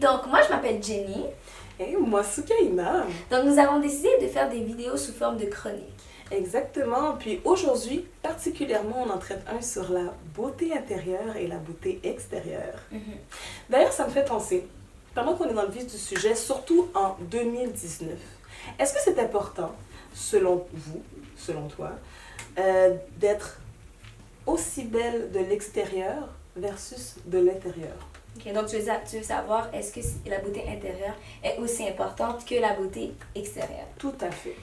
Donc, moi, je m'appelle Jenny. Et moi, Soukaina. Donc, nous avons décidé de faire des vidéos sous forme de chroniques. Exactement. Puis aujourd'hui, particulièrement, on en traite un sur la beauté intérieure et la beauté extérieure. D'ailleurs, ça me fait penser, pendant qu'on est dans le vif du sujet, surtout en 2019, est-ce que c'est important, selon vous, selon toi, d'être aussi belle de l'extérieur versus de l'intérieur? Okay, donc, tu veux savoir, est-ce que la beauté intérieure est aussi importante que la beauté extérieure? Tout à fait.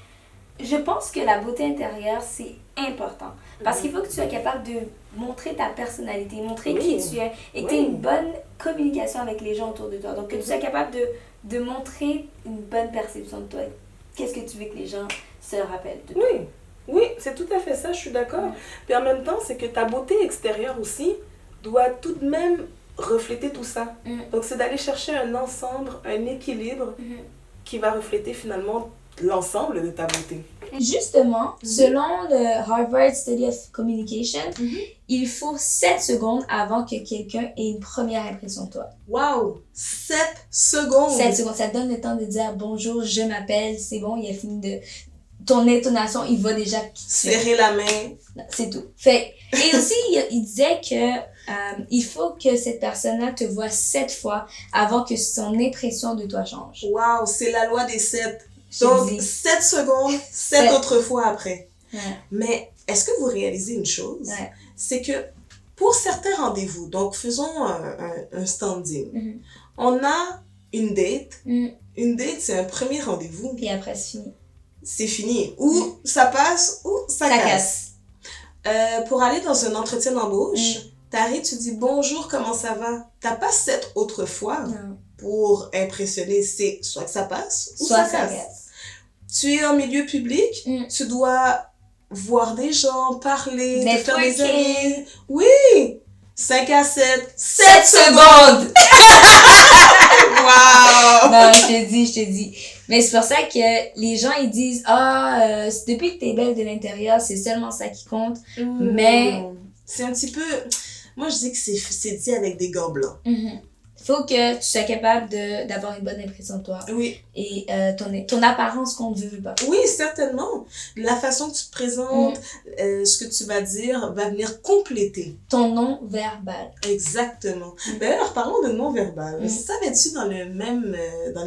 Je pense que la beauté intérieure, c'est important. Parce qu'il faut que tu sois capable de montrer ta personnalité, montrer qui tu es et que tu aies une bonne communication avec les gens autour de toi. Donc, que tu sois capable de montrer une bonne perception de toi. Qu'est-ce que tu veux que les gens se rappellent de toi? Oui, c'est tout à fait ça, je suis d'accord. Puis en même temps, c'est que ta beauté extérieure aussi doit tout de même refléter tout ça. Donc, c'est d'aller chercher un ensemble, un équilibre qui va refléter finalement l'ensemble de ta beauté. Justement, selon le Harvard Study of Communication, il faut 7 secondes avant que quelqu'un ait une première impression de toi. Wow! 7 secondes! 7 secondes, ça te donne le temps de dire bonjour, je m'appelle, c'est bon, il a fini de... Ton intonation, il va déjà... Serrer la main. C'est tout. Et aussi, il disait que il faut que cette personne-là te voie 7 fois avant que son impression de toi change. Wow! C'est la loi des 7. Donc, 7 secondes, 7 autres fois après. Ouais. Mais est-ce que vous réalisez une chose? C'est que pour certains rendez-vous, donc faisons un standing, on a une date. Une date, c'est un premier rendez-vous. Puis après, c'est fini. C'est fini. Ou ça passe, ou ça casse. Pour aller dans un entretien d'embauche, t'arrives, tu dis bonjour, comment ça va? T'as pas 7 autres fois pour impressionner. C'est soit que ça passe, ou ça casse. Tu es en milieu public, tu dois voir des gens, parler, te faire des amis. Oui! 5 à 7, 7 secondes! Wow! Non, je te dis. Mais c'est pour ça que les gens, ils disent, depuis que t'es belle de l'intérieur, c'est seulement ça qui compte. Mais... c'est un petit peu... Moi, je dis que c'est dit avec des gants blancs. Faut que tu sois capable d'avoir une bonne impression de toi. Oui. Et ton apparence qu'on veut pas. Oui, certainement. La façon que tu te présentes, ce que tu vas dire, va venir compléter. Ton non-verbal. Exactement. D'ailleurs, parlons de non-verbal. Savais-tu dans les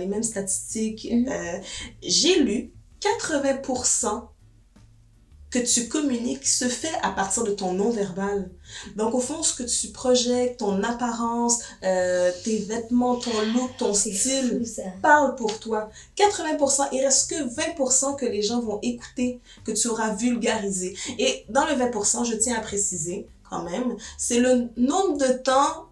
mêmes statistiques, j'ai lu 80% que tu communiques se fait à partir de ton non-verbal. Donc, au fond, ce que tu projettes, ton apparence, tes vêtements, ton look, ton style, parle pour toi. 80%, il reste que 20% que les gens vont écouter, que tu auras vulgarisé. Et dans le 20%, je tiens à préciser, quand même, c'est le nombre de temps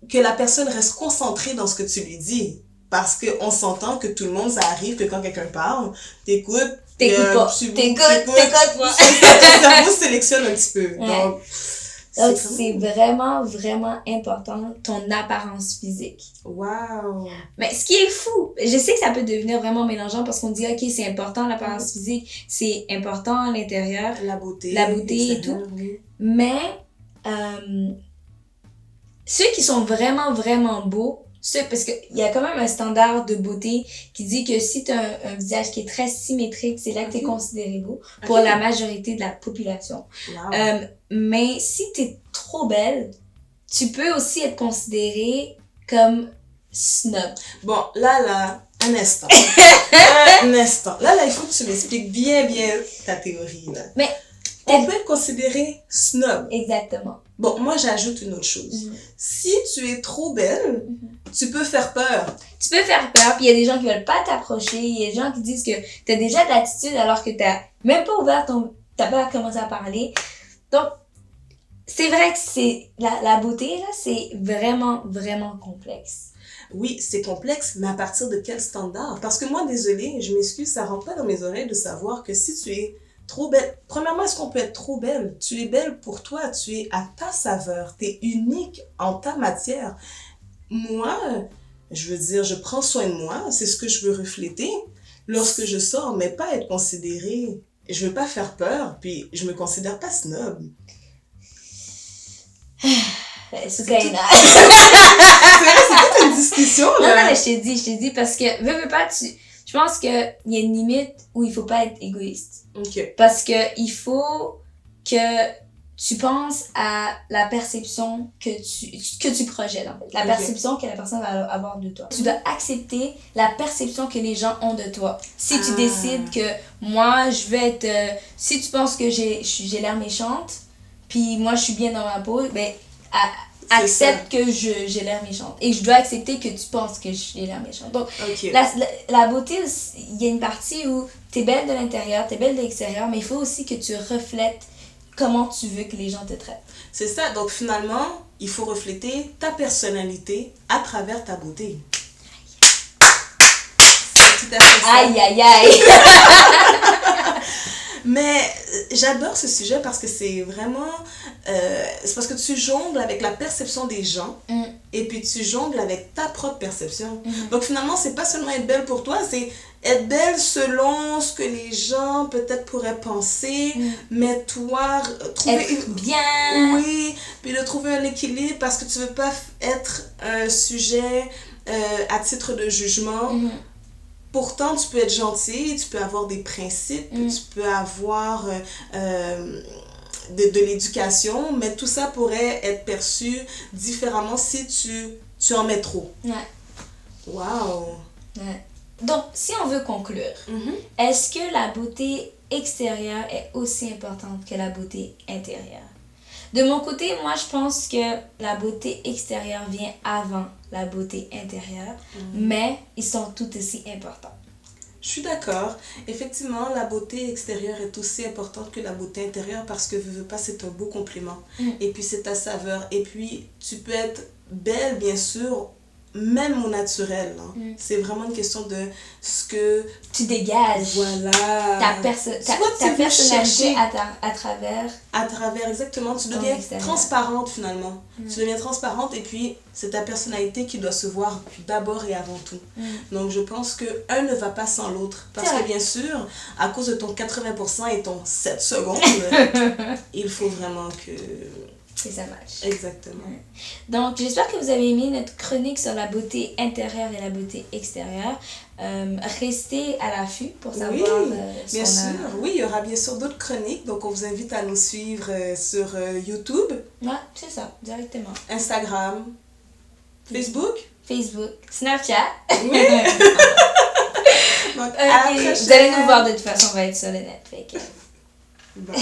que la personne reste concentrée dans ce que tu lui dis. Parce qu'on s'entend que tout le monde, ça arrive que quand quelqu'un parle, t'écoutes, t'écoutes pas. T'écoutes pas. Ton cerveau sélectionne un petit peu. Donc, c'est vraiment, vraiment important, ton apparence physique. Wow! Mais ce qui est fou, je sais que ça peut devenir vraiment mélangeant parce qu'on dit, OK, c'est important l'apparence physique, c'est important l'intérieur. La beauté et tout. Oui. Mais, ceux qui sont vraiment, vraiment beaux, parce qu'il y a quand même un standard de beauté qui dit que si tu as un visage qui est très symétrique, c'est là que tu es considéré beau pour la majorité de la population. Wow. Mais si tu es trop belle, tu peux aussi être considérée comme snob. Bon, là, un instant. Un instant. Là, il faut que tu m'expliques bien ta théorie. Là. Mais on peut être considéré snob. Exactement. Bon, moi, j'ajoute une autre chose. Si tu es trop belle, tu peux faire peur. Tu peux faire peur, puis il y a des gens qui veulent pas t'approcher, il y a des gens qui disent que t'as déjà de l'attitude alors que t'as même pas ouvert t'as pas commencé à parler. Donc, c'est vrai que c'est la beauté, là, c'est vraiment, vraiment complexe. Oui, c'est complexe, mais à partir de quel standard? Parce que moi, désolée, je m'excuse, ça rentre pas dans mes oreilles de savoir que si tu es trop belle. Premièrement, est-ce qu'on peut être trop belle? Tu es belle pour toi, tu es à ta saveur, tu es unique en ta matière. Moi, je veux dire, je prends soin de moi, c'est ce que je veux refléter lorsque je sors, mais pas être considérée. Je veux pas faire peur, puis je me considère pas snob. Soukaina. C'est toute une discussion, Non, là. mais je t'ai dit, parce que, veux pas, je pense qu'il y a une limite où il faut pas être égoïste. OK. Parce que il faut que tu penses à la perception que tu projettes, en fait. La perception que la personne va avoir de toi. Tu dois accepter la perception que les gens ont de toi. Si tu décides que moi, je vais être... si tu penses que j'ai l'air méchante, puis moi, je suis bien dans ma peau, ben, accepte que j'ai l'air méchante. Et je dois accepter que tu penses que j'ai l'air méchante. Donc, la beauté, il y a une partie où t'es belle de l'intérieur, t'es belle de l'extérieur, mais il faut aussi que tu reflètes comment tu veux que les gens te traitent. C'est ça. Donc, finalement, il faut refléter ta personnalité à travers ta beauté. C'est tout à fait ça. Aïe, aïe, aïe! Mais j'adore ce sujet parce que c'est vraiment... c'est parce que tu jongles avec la perception des gens et puis tu jongles avec ta propre perception. Donc finalement, c'est pas seulement être belle pour toi, c'est être belle selon ce que les gens peut-être pourraient penser, mais toi, trouver... Être bien! Oui, puis de trouver un équilibre parce que tu veux pas être un sujet à titre de jugement. Pourtant, tu peux être gentil, tu peux avoir des principes, tu peux avoir de l'éducation, mais tout ça pourrait être perçu différemment si tu en mets trop. Ouais. Wow! Ouais. Donc, si on veut conclure, est-ce que la beauté extérieure est aussi importante que la beauté intérieure? De mon côté, moi, je pense que la beauté extérieure vient avant la beauté intérieure, mais ils sont tout aussi importants. Je suis d'accord. Effectivement, la beauté extérieure est aussi importante que la beauté intérieure parce que, veux pas, c'est un beau compliment. Et puis, c'est ta saveur. Et puis, tu peux être belle, bien sûr, même au naturel. C'est vraiment une question de ce que... Tu dégages. Voilà. Ta personnalité à travers... À travers, exactement. Tu deviens transparente, finalement. Tu deviens transparente et puis c'est ta personnalité qui doit se voir d'abord et avant tout. Donc, je pense que un ne va pas sans l'autre. Parce que, bien sûr, à cause de ton 80% et ton 7 secondes, il faut vraiment que... que ça match. Exactement. Donc, j'espère que vous avez aimé notre chronique sur la beauté intérieure et la beauté extérieure. Restez à l'affût pour savoir bien sûr. Oui, il y aura bien sûr d'autres chroniques. Donc, on vous invite à nous suivre sur YouTube. Ouais, c'est ça, directement. Instagram. Facebook. Snapchat. Oui. Donc, à la prochaine. Vous allez nous voir de toute façon, on va être sur le net. Fait que... Bye.